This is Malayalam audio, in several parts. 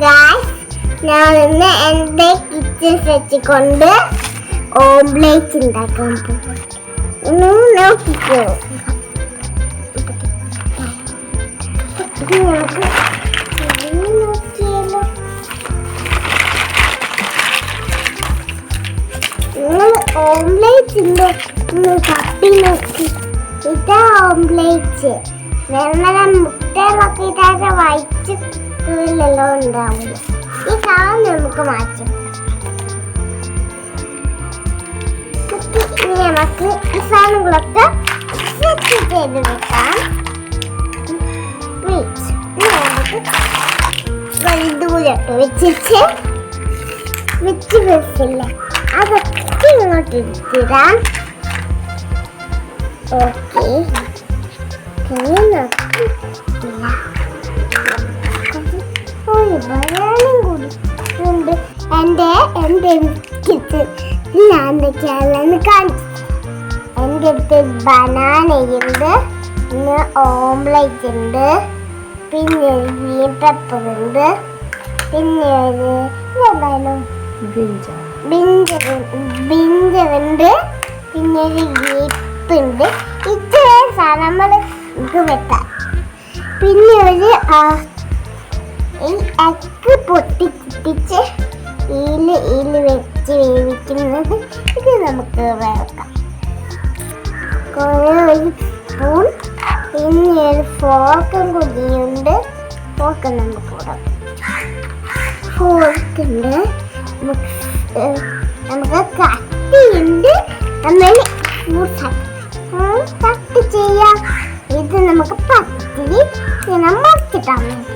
ഗായ്സ്, ഞാൻ ഇന്ന് എൻ്റെ കിച്ചൺ വെച്ചുകൊണ്ട് ഓംലേറ്റ് ഉണ്ടാക്കാൻ പോകും. നോക്കിക്കോ. നിങ്ങൾ ഓംലേറ്റിൻ്റെ തപ്പി നോക്കി. ഇതാ ഓംലേറ്റ്. വെറുതെ മുട്ടകളൊക്കെ ഇതാകെ വൈറ്റ് ല്ലോ ഉണ്ടാവില്ല. ഈ സാധനം നമുക്ക് മാറ്റും. നമുക്ക് ഈ സാധനങ്ങളൊക്കെ സെറ്റ് ചെയ്ത് വെക്കാം. വലുതുകൂലൊക്കെ വെച്ചിട്ട് വെച്ച് വെച്ചില്ല അതൊക്കെ ഇങ്ങോട്ട് എടുത്തിടാം. ഓക്കെ, എന്റെ ഞാൻ എന്തൊക്കെയാണെന്ന് കാണിച്ചു. എൻ്റെ അടുത്ത് ബനാനയുണ്ട്, പിന്നെ ഓംലേറ്റ് ഉണ്ട്, പിന്നെ ഗ്രീൻ പെപ്പർ ഉണ്ട്, പിന്നെ ഒരു എന്തായാലും ബിഞ്ചറുണ്ട്, പിന്നെ ഒരു ഗ്രീപ്പ് ഉണ്ട്. ഇത്രയും സാധനം നമ്മൾ ഇത് വെക്കാം. പിന്നെ ഒരു ഈ എഗ്ഗ് പൊട്ടിച്ചിട്ടിച്ച് ഈല് വെച്ച് വേവിക്കുന്നത്. ഇത് നമുക്ക് വേക്കാം. ഒരു സ്പൂൺ, പിന്നെ ഒരു ഫോർക്കും കുടിയുണ്ട്. ഫോർക്ക് നമുക്ക് കൂടാം. ഫോർക്കുണ്ട്, നമുക്ക് കത്തിയുണ്ട്. നമ്മൾ കട്ട് ചെയ്യാം. ഇത് നമുക്ക് പത്തിരി മറിച്ചിട്ടാൻ വേണ്ടി.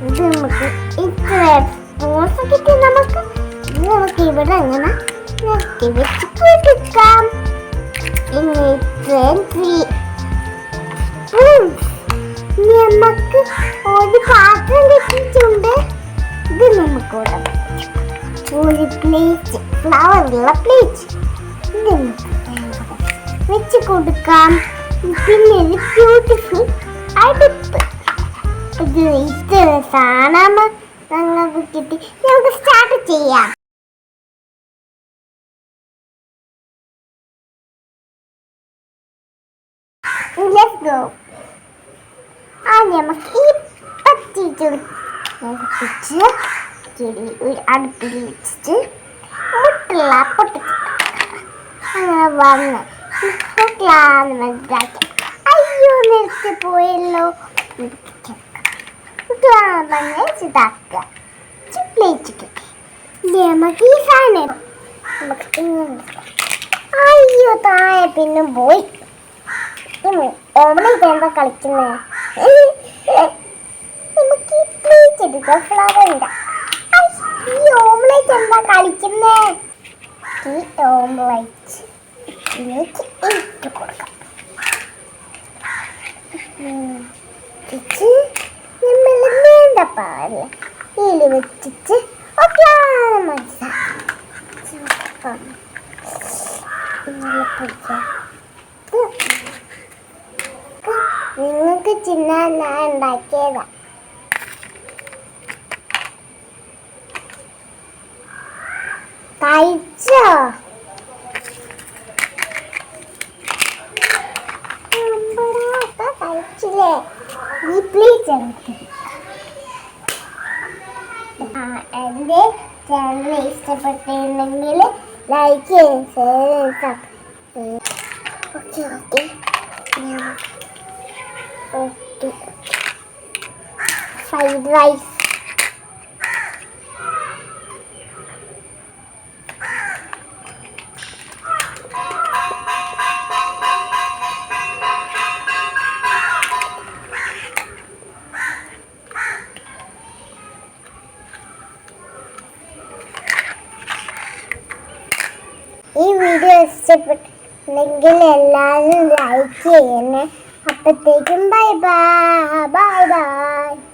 ഇത് നമുക്ക് ഇത്ര സ്പൂൺസ് കിട്ടി. നമുക്ക് ഇവിടെ അങ്ങനെ നിർത്തി വെച്ച് കൊടുക്കാം. ഇനി നമുക്ക് ഒരു പാത്രം കിട്ടിയിട്ടുണ്ട്. ഇത് നമുക്ക് ഒരു പ്ലേറ്റ്, ഫ്ലവറുള്ള പ്ലേറ്റ്, ഇത് നമുക്ക് വെച്ച് കൊടുക്കാം. പിന്നെ ഒരു ബ്യൂട്ടിഫുൾ അടുപ്പ്. ഇത് ഇത്ര സാധനം ഞങ്ങൾക്ക് കിട്ടി. നമുക്ക് സ്റ്റാർട്ട് ചെയ്യാം. Let's go. നമുക്ക് ഈ പറ്റിച്ച് ഒരു അടുപ്പിൽ വെച്ചിട്ട് മുട്ടുള്ള പൊട്ടിച്ച് അങ്ങനെ വന്ന് മനസ്സിലാക്കി. അയ്യോ, നിർത്തി പോയല്ലോ. ഇതാക്കുക പ്ലേറ്റ് കിട്ടി. നമുക്ക് ഈ സാധനം നമുക്ക് അയ്യോ താഴെ പിന്നെ പോയി. ഓംലേറ്റ് എന്താ കളിക്കുന്നേ? നമുക്ക് ഈ പ്ലേറ്റ് എടുക്കാം. ഫ്ലവർ ഉണ്ട്. ഈ ഓംലേറ്റ് എന്താ കളിക്കുന്നേ? ഈ ഓംലേറ്റ് ഇതിലേക്ക് ഇട്ട് കൊടുക്കാം. നമ്മൾ നീണ്ട പാടില്ല ഇതിൽ വെച്ചിട്ട് നിങ്ങൾക്ക് ചിന്ന ഞാൻ ഉണ്ടാക്കിയതാ. കഴിച്ചോ? കഴിച്ചില്ലേ? ഈ പ്ലീസ് എൻ്റെ ചാനൽ ഇഷ്ടപ്പെട്ടിട്ടുണ്ടെങ്കിൽ ലൈക്ക് ചെയ്യും, ഷെയർ ചെയ്യും. Okay fried rice. ഈ വീഡിയോ ഇഷ്ടപ്പെട്ടിട്ടുണ്ടെങ്കിൽ എല്ലാവരും ലൈക്ക് ചെയ്യണേ. അപ്പോഴത്തേക്കും ബൈ ബൈ.